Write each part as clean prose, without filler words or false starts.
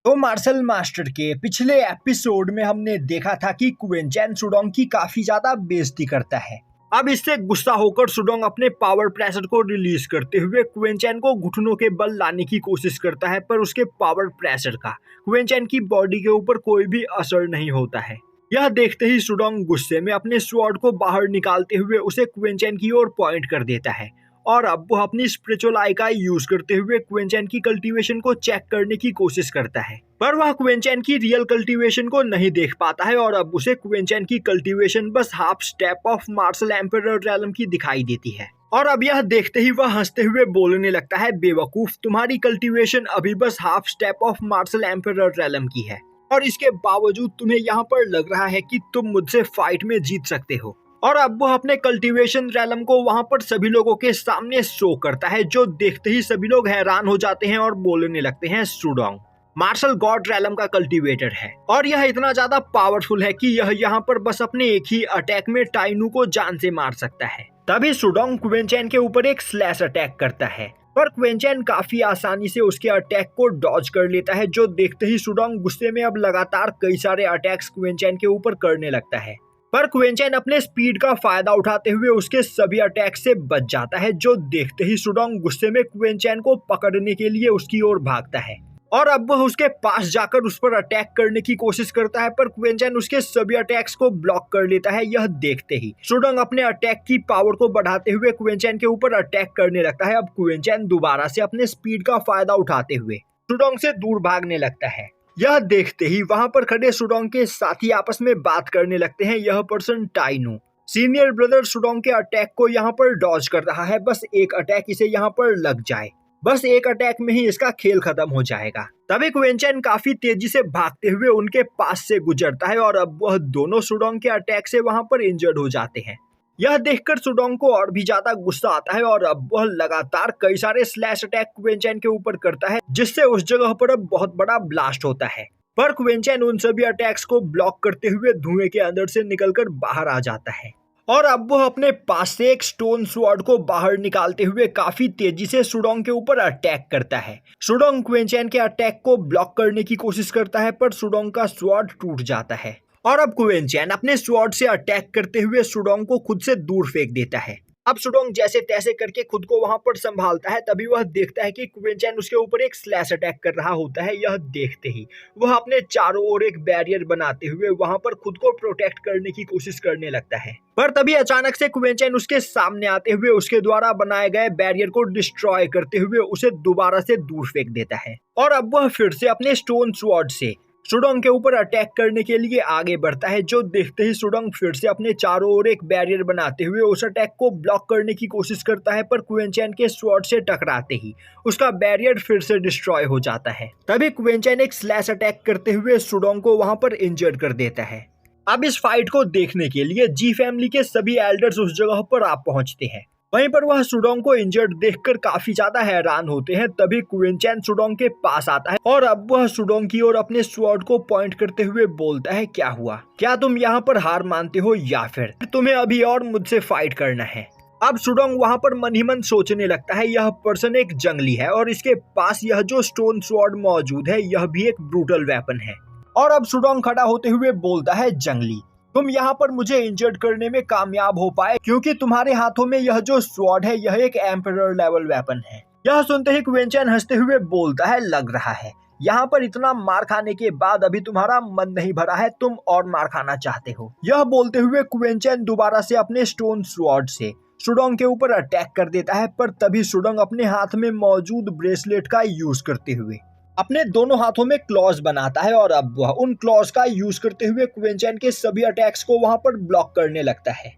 तो martial master के पिछले एपिसोड में हमने देखा था कि क्वेंचैन सुडोंग की काफी ज्यादा बेइज्जती करता है। अब इससे गुस्सा होकर सुडोंग अपने पावर प्रेशर को रिलीज करते हुए क्वेंचैन को घुटनों के बल लाने की कोशिश करता है, पर उसके पावर प्रेशर का क्वेंचैन की बॉडी के ऊपर कोई भी असर नहीं होता है। यह देखते ही सुडोंग गुस्से में अपने स्वॉर्ड को बाहर निकालते हुए उसे क्वेंचैन की ओर पॉइंट कर देता है और अब वो अपनी स्पिरिचुअल आई का यूज करते हुए क्वेंचैन की कल्टीवेशन को चेक करने की कोशिश करता है, पर वह क्वेंचैन की रियल कल्टीवेशन को नहीं देख पाता है और अब उसे क्वेंचैन की कल्टीवेशन बस half step of martial emperor realm की दिखाई देती है। और अब यह देखते ही वह हंसते हुए बोलने लगता है, बेवकूफ, तुम्हारी कल्टीवेशन अभी बस half step of martial emperor realm की है और इसके बावजूद तुम्हें यहाँ पर लग रहा है कि तुम मुझसे फाइट में जीत सकते हो। और अब वो अपने कल्टीवेशन रैलम को वहां पर सभी लोगों के सामने शो करता है, जो देखते ही सभी लोग हैरान हो जाते हैं और बोलने लगते हैं, सुडोंग मार्शल गॉड रैलम का कल्टीवेटर है और यह इतना ज्यादा पावरफुल है कि यह यहाँ पर बस अपने एक ही अटैक में टाइनू को जान से मार सकता है। तभी सुडोंग क्वेंचैन के ऊपर एक स्लैश अटैक करता है, पर क्वेंचैन काफी आसानी से उसके अटैक को डॉज कर लेता है, जो देखते ही सुडोंग गुस्से में अब लगातार कई सारे अटैक्स क्वेंचैन के ऊपर करने लगता है, पर क्वेंचैन अपने स्पीड का फायदा उठाते हुए उसके सभी अटैक से बच जाता है, जो देखते ही सुडोंग गुस्से में क्वेंचैन को पकड़ने के लिए उसकी ओर भागता है और अब वह उसके पास जाकर उस पर अटैक करने की कोशिश करता है, पर क्वेंचैन उसके सभी अटैक्स को ब्लॉक कर लेता है। यह देखते ही सुडोंग अपने अटैक की पावर को बढ़ाते हुए क्वेंचैन के ऊपर अटैक करने लगता है। अब क्वेंचैन दोबारा से अपने स्पीड का फायदा उठाते हुए सुडोंग से दूर भागने लगता है। यह देखते ही वहां पर खड़े सुडोंग के साथी आपस में बात करने लगते हैं। यह पर्सन टाइनू सीनियर ब्रदर सुडोंग के अटैक को यहाँ पर डॉज कर रहा है, बस एक अटैक इसे यहाँ पर लग जाए, बस एक अटैक में ही इसका खेल खत्म हो जाएगा। तभी क्वेंचैन काफी तेजी से भागते हुए उनके पास से गुजरता है और अब वह दोनों सुडोंग के अटैक से वहां पर इंजर्ड हो जाते हैं। यह देखकर सुडोंग को और भी ज्यादा गुस्सा आता है और अब वह लगातार कई सारे स्लैश अटैक क्वेंचैन के ऊपर करता है, जिससे उस जगह पर अब बहुत बड़ा ब्लास्ट होता है, पर क्वेंचैन उन सभी अटैक्स को ब्लॉक करते हुए धुएं के अंदर से निकलकर बाहर आ जाता है और अब वह अपने पास से एक स्टोन स्वॉर्ड को बाहर निकालते हुए काफी तेजी से सुडोंग के ऊपर अटैक करता है। सुडोंग क्वेंचैन के अटैक को ब्लॉक करने की कोशिश करता है, पर सुडोंग का स्वॉर्ड टूट जाता है और अब क्वेंचैन अपने स्वॉर्ड से अटैक करते हुए सुडोंग को खुद से दूर फेंक देता है। अब सुडोंग जैसे तैसे करके खुद को वहां पर संभालता है, तभी वह देखता है कि क्वेंचैन उसके ऊपर एक स्लैश अटैक कर रहा होता है। यह देखते ही वह अपने चारों ओर एक बैरियर बनाते हुए वहां पर खुद को प्रोटेक्ट करने की कोशिश करने लगता है, पर तभी अचानक से क्वेंचैन उसके सामने आते हुए उसके द्वारा बनाए गए बैरियर को डिस्ट्रॉय करते हुए उसे दोबारा से दूर फेंक देता है और अब वह फिर से अपने स्टोन स्वॉर्ड से सुडोंग के ऊपर अटैक करने के लिए आगे बढ़ता है, जो देखते ही सुडोंग फिर से अपने चारों ओर एक बैरियर बनाते हुए उस अटैक को ब्लॉक करने की कोशिश करता है, पर क्वेंचैन के स्वॉर्ड से टकराते ही उसका बैरियर फिर से डिस्ट्रॉय हो जाता है। तभी क्वेंचैन एक स्लैश अटैक करते हुए सुडोंग को वहां पर इंजर्ड कर देता है। अब इस फाइट को देखने के लिए जी फैमिली के सभी एल्डर्स उस जगह पर आ पहुंचते हैं, वहीं पर वह सुडोंग को इंजर्ड देखकर काफी ज्यादा हैरान होते हैं। तभी क्वेंचैन सुडोंग के पास आता है और अब वह सुडोंग की ओर अपने स्वॉर्ड को पॉइंट करते हुए बोलता है, क्या हुआ, क्या तुम यहाँ पर हार मानते हो या फिर तुम्हें अभी और मुझसे फाइट करना है। अब सुडोंग वहां पर मन ही मन सोचने लगता है, यह पर्सन एक जंगली है और इसके पास यह जो स्टोन स्वॉर्ड मौजूद है यह भी एक ब्रूटल वेपन है। और अब सुडोंग खड़ा होते हुए बोलता है, जंगली, तुम यहाँ पर मुझे इंजर्ड करने में कामयाब हो पाए क्योंकि तुम्हारे हाथों में यह जो स्वॉर्ड है यह एक एम्परर लेवल वेपन है। यह सुनते ही क्वेंचैन हंसते हुए बोलता है, लग रहा है यहाँ पर इतना मार खाने के बाद अभी तुम्हारा मन नहीं भरा है, तुम और मार खाना चाहते हो। यह बोलते हुए क्वेंचैन दोबारा से अपने स्टोन स्वॉर्ड से सुडोंग के ऊपर अटैक कर देता है, पर तभी सुडोंग अपने हाथ में मौजूद ब्रेसलेट का यूज करते हुए अपने दोनों हाथों में क्लॉज बनाता है और अब वह उन क्लॉज का यूज करते हुए क्वेंचैन के सभी अटैक्स को वहां पर ब्लॉक करने लगता है।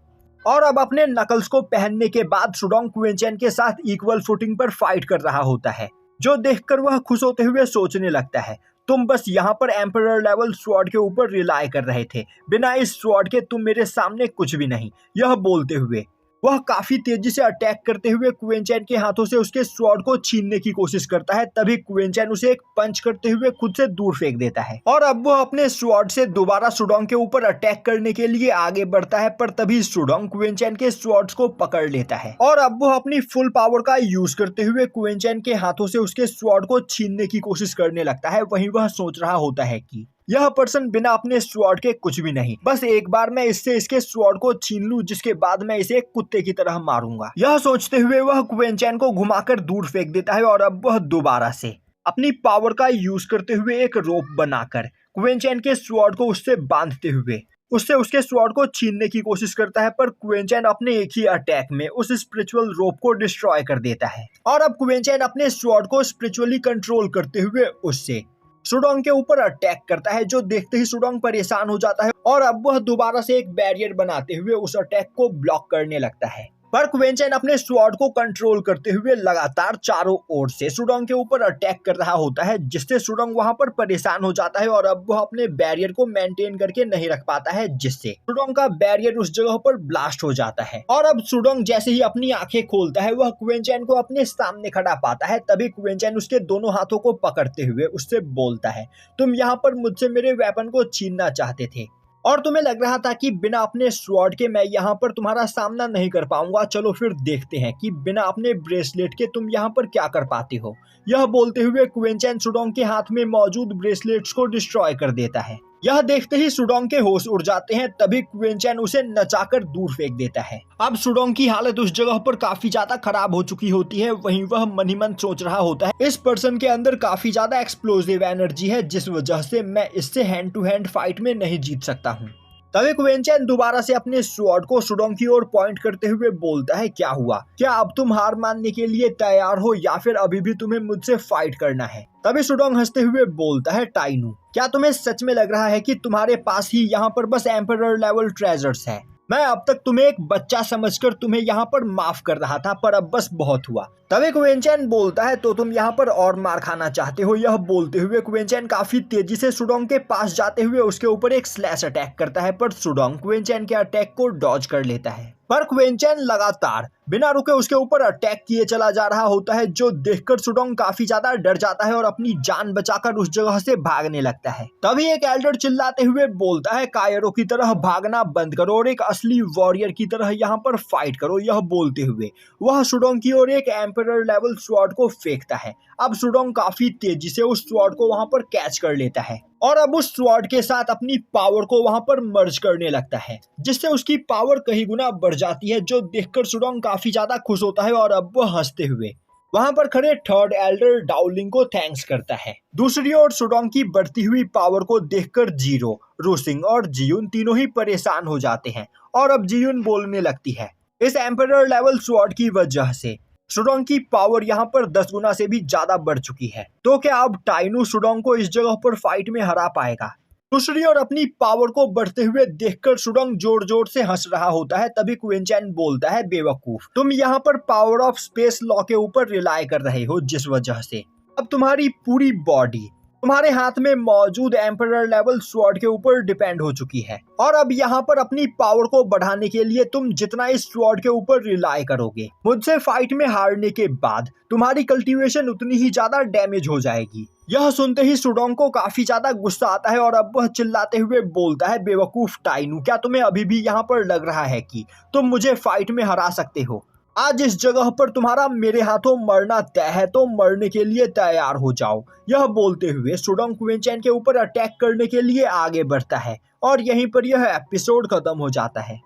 और अब अपने नकल्स को पहनने के बाद सुडोंग क्वेंचैन के साथ इक्वल फुटिंग पर फाइट कर रहा होता है, जो देखकर वह खुश होते हुए सोचने लगता है, तुम बस यहाँ पर एम्परर लेवल स्वॉर्ड के ऊपर रिलाय कर रहे थे, बिना इस स्वॉर्ड के तुम मेरे सामने कुछ भी नहीं। यह बोलते हुए वह काफी तेजी से अटैक करते हुए क्वेंचैन के हाथों से उसके स्वॉर्ड को छीनने की कोशिश करता है। तभी क्वेंचैन उसे एक पंच करते हुए खुद से दूर फेंक देता है और अब वह अपने स्वॉर्ड से दोबारा सुडोंग के ऊपर अटैक करने के लिए आगे बढ़ता है, पर तभी सुडोंग क्वेंचैन के स्वॉर्ड्स को पकड़ लेता है और अब वह अपनी फुल पावर का यूज करते हुए क्वेंचैन के हाथों से उसके स्वॉर्ड को छीनने की कोशिश करने लगता है। वहीं वह सोच रहा होता है कि यह पर्सन बिना अपने स्वॉर्ड के कुछ भी नहीं, बस एक बार मैं इससे इसके स्वॉर्ड को छीन लूं, जिसके बाद मैं इसे एक कुत्ते की तरह मारूंगा। यह सोचते हुए वह क्वेंचैन को घुमाकर दूर फेंक देता है और अब वह दोबारा से अपनी पावर का यूज करते हुए एक रोप बनाकर क्वेंचैन के स्वॉर्ड को उससे बांधते हुए उससे उसके स्वॉर्ड को छीनने की कोशिश करता है, पर क्वेंचैन अपने एक ही अटैक में उस स्पिरिचुअल रोप को डिस्ट्रॉय कर देता है और अब क्वेंचैन अपने स्वॉर्ड को स्पिरिचुअली कंट्रोल करते हुए उससे सुडोंग के ऊपर अटैक करता है, जो देखते ही सुडोंग परेशान हो जाता है और अब वह दोबारा से एक बैरियर बनाते हुए उस अटैक को ब्लॉक करने लगता है। पर क्वेंचैन अपने स्वॉर्ड को कंट्रोल करते हुए लगातार चारों ओर से सुडोंग के ऊपर अटैक कर रहा होता है, जिससे सुडोंग वहां पर परेशान हो जाता है और अब वह अपने बैरियर को मेंटेन करके नहीं रख पाता है, जिससे सुडोंग का बैरियर उस जगह पर ब्लास्ट हो जाता है। और अब सुडोंग जैसे ही अपनी आंखें खोलता है वह क्वेंचैन को अपने सामने खड़ा पाता है। तभी क्वेंचैन उसके दोनों हाथों को पकड़ते हुए उससे बोलता है, तुम यहाँ पर मुझसे मेरे वेपन को छीनना चाहते थे और तुम्हें लग रहा था कि बिना अपने स्वॉर्ड के मैं यहाँ पर तुम्हारा सामना नहीं कर पाऊंगा। चलो फिर देखते हैं कि बिना अपने ब्रेसलेट के तुम यहाँ पर क्या कर पाते हो। यह बोलते हुए क्वेंचैन सुडोंग के हाथ में मौजूद ब्रेसलेट्स को डिस्ट्रॉय कर देता है। यह देखते ही सुडोंग के होश उड़ जाते हैं। तभी क्वेंचैन उसे नचाकर दूर फेंक देता है। अब सुडोंग की हालत उस जगह पर काफी ज्यादा खराब हो चुकी होती है। वहीं वह मन ही मन सोच रहा होता है, इस पर्सन के अंदर काफी ज्यादा एक्सप्लोसिव एनर्जी है, जिस वजह से मैं इससे हैंड टू हैंड फाइट में नहीं जीत सकता हूँ। तभी क्वेंचैन दोबारा से अपने स्वॉर्ड को सुडोंग की ओर पॉइंट करते हुए बोलता है, क्या हुआ? क्या अब तुम हार मानने के लिए तैयार हो या फिर अभी भी तुम्हें मुझसे फाइट करना है? तभी सुडोंग हंसते हुए बोलता है, टाइनू, क्या तुम्हें सच में लग रहा है कि तुम्हारे पास ही यहाँ पर बस एम्परर लेवल ट्रेजर्स है? मैं अब तक तुम्हें एक बच्चा समझकर तुम्हें यहाँ पर माफ कर रहा था, पर अब बस बहुत हुआ। तभी क्वेंचैन बोलता है, तो तुम यहाँ पर और मार खाना चाहते हो? यह बोलते हुए क्वेंचैन काफी तेजी से सुडोंग के पास जाते हुए उसके ऊपर एक स्लैश अटैक करता है, पर सुडोंग क्वेंचैन के अटैक को डॉज कर लेता है। पर क्वेंचैन लगातार बिना रुके उसके ऊपर अटैक किए चला जा रहा होता है, जो देखकर सुडोंग काफी ज्यादा डर जाता है और अपनी जान बचाकर उस जगह से भागने लगता है। तभी एक एल्डर चिल्लाते हुए बोलता है, कायरों की तरह भागना बंद करो और एक असली वॉरियर की तरह यहाँ पर फाइट करो। यह बोलते हुए वह सुडोंग की ओर एक एम्परर लेवल स्वॉर्ड को फेंकता है। अब सुडोंग काफी तेजी से उस स्वॉर्ड को वहां पर कैच कर लेता है और अब उस स्वॉर्ड के साथ अपनी पावर को वहां पर मर्ज करने लगता है, जिससे उसकी पावर कई गुना बढ़ जाती है, जो देखकर सुडोंग काफी ज्यादा खुश होता है और अब वह हंसते हुए वहां पर खड़े थर्ड एल्डर डाउलिंग को थैंक्स करता है। दूसरी ओर सुडोंग की बढ़ती हुई पावर को देखकर जीरो, रूसिंग और जियुन तीनों ही परेशान हो जाते हैं और अब जियुन बोलने लगती है, इस एम्परर लेवल स्वॉर्ड की वजह से सुडोंग की पावर यहाँ पर 10 गुना से भी ज्यादा बढ़ चुकी है, तो क्या अब टाइनू सुडोंग को इस जगह पर फाइट में हरा पाएगा? दूसरी ओर अपनी पावर को बढ़ते हुए देखकर सुडोंग जोर जोर से हंस रहा होता है। तभी क्वेंचैन बोलता है, बेवकूफ, तुम यहाँ पर पावर ऑफ स्पेस लॉ के ऊपर रिलाय कर रहे हो, जिस वजह से अब तुम्हारी पूरी बॉडी तुम्हारे हाथ में मौजूद एम्परर लेवल स्वॉर्ड के ऊपर डिपेंड हो चुकी है और अब यहाँ पर अपनी पावर को बढ़ाने के लिए तुम जितना इस स्वॉर्ड के ऊपर रिलाय करोगे, मुझसे फाइट में हारने के बाद तुम्हारी कल्टीवेशन उतनी ही ज्यादा डैमेज हो जाएगी। यह सुनते ही सुडोंग को काफी ज्यादा गुस्सा आता है और अब वह चिल्लाते हुए बोलता है, बेवकूफ टाइनू, क्या तुम्हें अभी भी यहाँ पर लग रहा है कि तुम मुझे फाइट में हरा सकते हो? आज इस जगह पर तुम्हारा मेरे हाथों मरना तय है, तो मरने के लिए तैयार हो जाओ। यह बोलते हुए सुडोंग क्वेंचैन के ऊपर अटैक करने के लिए आगे बढ़ता है और यहीं पर यह एपिसोड खत्म हो जाता है।